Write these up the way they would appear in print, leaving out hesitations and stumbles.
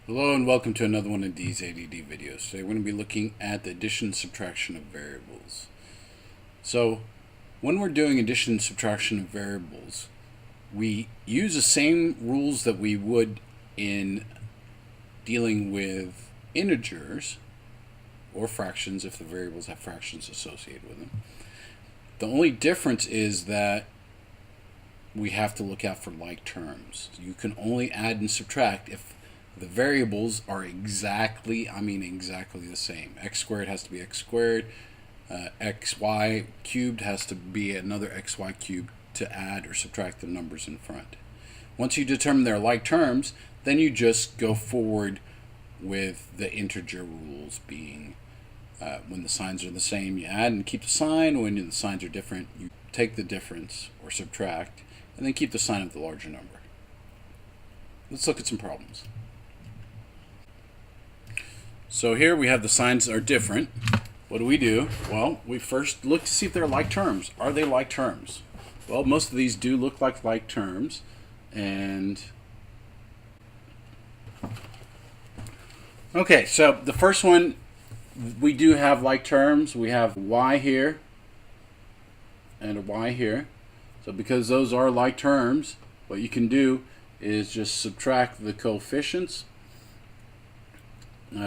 Hello and welcome to another one of these ADD videos. Today we're going to be looking at the addition and subtraction of variables. So when we're doing addition and subtraction of variables, we use the same rules that we would in dealing with integers or fractions if the variables have fractions associated with them. The only difference is that we have to look out for like terms. You can only add and subtract if the variables are exactly the same. X squared has to be x squared. Xy cubed has to be another xy cubed to add or subtract the numbers in front. Once you determine they're like terms, then you just go forward with the integer rules being when the signs are the same, you add and keep the sign. When the signs are different, you take the difference or subtract and then keep the sign of the larger number. Let's look at some problems. So here we have the signs are different. What do? Well, we first look to see if they're like terms. Are they like terms? Well, most of these do look like terms. And okay, so the first one, we do have like terms. We have y here and a y here. So because those are like terms, what you can do is just subtract the coefficients.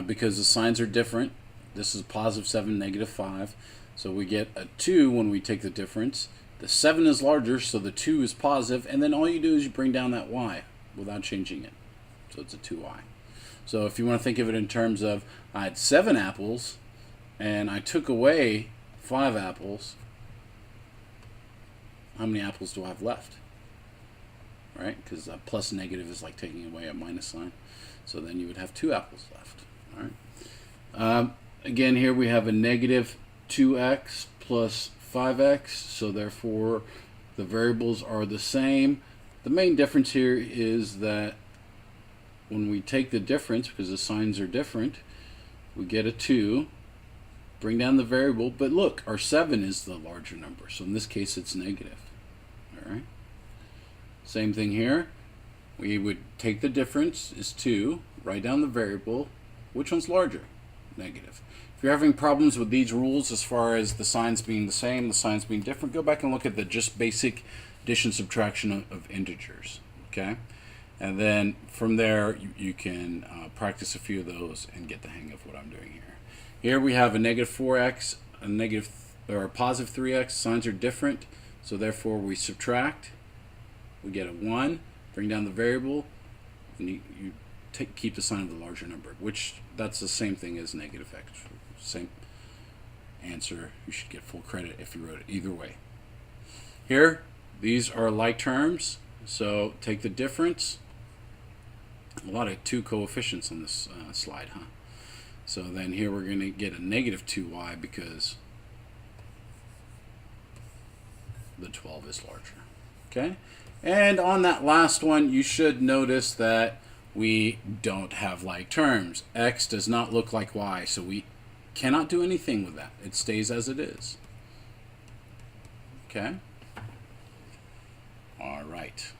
Because the signs are different. This is positive 7, negative 5. So we get a 2 when we take the difference. The 7 is larger, so the 2 is positive. And then all you do is you bring down that y without changing it. So it's a 2y. So if you want to think of it in terms of I had 7 apples and I took away 5 apples, how many apples do I have left? Right? Because plus negative is like taking away a minus sign. So then you would have 2 apples left. All right. Again, here we have a negative 2x plus 5x, so therefore the variables are the same. The main difference here is that when we take the difference, because the signs are different, we get a 2, bring down the variable, but look, our 7 is the larger number, so in this case it's negative. All right. Same thing here. We would take the difference is 2, write down the variable. Which one's larger? Negative. If you're having problems with these rules as far as the signs being the same, the signs being different, go back and look at the just basic addition subtraction of integers. Okay? And then from there you can practice a few of those and get the hang of what I'm doing here. Here we have a negative 4x, a positive 3x. Signs are different, so therefore we subtract. We get a 1, bring down the variable, and you keep the sign of the larger number, which that's the same thing as negative x. Same answer. You should get full credit if you wrote it either way. Here, these are like terms, so take the difference. A lot of 2 coefficients on this slide, huh? So then here we're going to get a negative 2y because the 12 is larger. Okay? And on that last one, you should notice that we don't have like terms. X does not look like y, so we cannot do anything with that. It stays as it is. Okay? All right.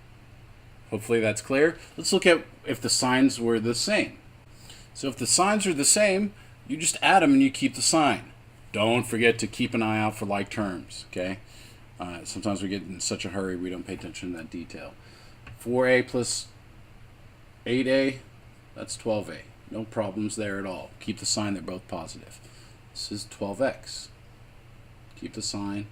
Hopefully that's clear. Let's look at if the signs were the same. So if the signs are the same, you just add them and you keep the sign. Don't forget to keep an eye out for like terms. Okay? Sometimes we get in such a hurry we don't pay attention to that detail. 4a plus 8a, that's 12a. No problems there at all. Keep the sign, they're both positive. This is 12x. Keep the sign,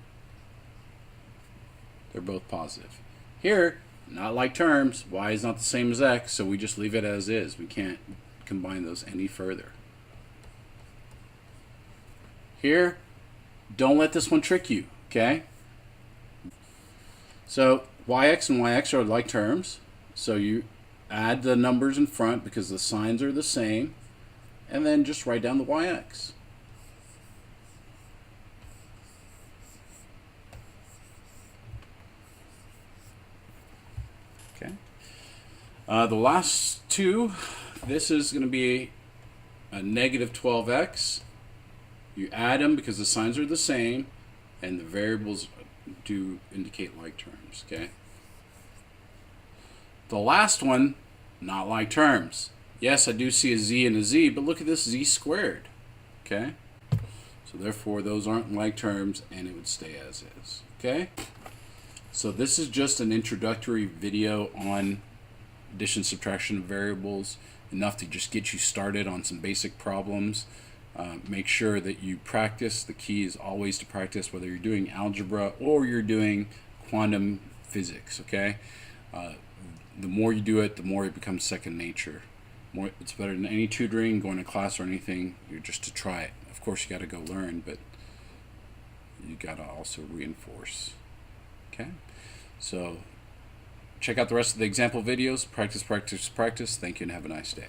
they're both positive. Here, not like terms, y is not the same as x, so we just leave it as is. We can't combine those any further. Here, don't let this one trick you, okay? So yx and yx are like terms, so you add the numbers in front because the signs are the same, and then just write down the yx. Okay. The last two, this is going to be a negative 12x. You add them because the signs are the same, and the variables do indicate like terms. Okay. The last one, not like terms. Yes, I do see a z and a z, but look at this z squared. Okay? So therefore, those aren't like terms, and it would stay as is. Okay? So this is just an introductory video on addition, subtraction of variables, enough to just get you started on some basic problems. Make sure that you practice. The key is always to practice, whether you're doing algebra or you're doing quantum physics. Okay? The more you do it, the more it becomes second nature. It's better than any tutoring, going to class or anything. You're just to try it. Of course, you got to go learn, but you got to also reinforce. Okay? So check out the rest of the example videos. Practice, practice, practice. Thank you and have a nice day.